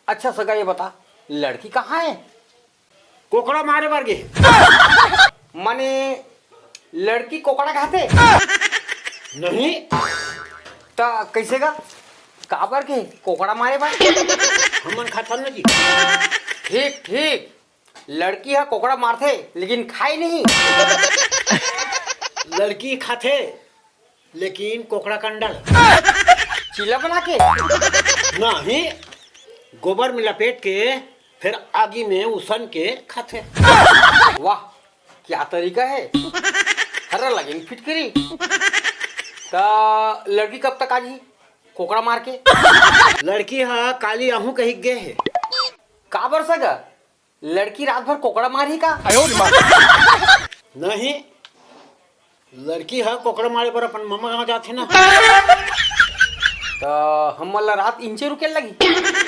अच्छा सगा ये बता, लड़की कहाँ है? कोकड़ा मारे बार गे। माने लड़की कोकड़ा खाते नहीं ता कैसे का काबर के कोकड़ा मारे बार? हमन खाता न जी। ठीक ठीक, लड़की है कोकड़ा मारते लेकिन खाए नहीं। लड़की खाते लेकिन कोकड़ा कंडल चीला बना के नहीं, गोबर में लपेट के फिर आगी में उसन के खाते। वाह क्या तरीका है, हरा लगे फिटकरी। ता लड़की कब तक आज ही कोकड़ा मार के? लड़की हा काली आहू कही गे है। का बर सगा लड़की रात भर कोकड़ा मारी का? नहीं, लड़की हा कोकड़ा मारे पर अपन मम्मा कहाँ जाते ना। तो हम रात इंचे रुके लगी।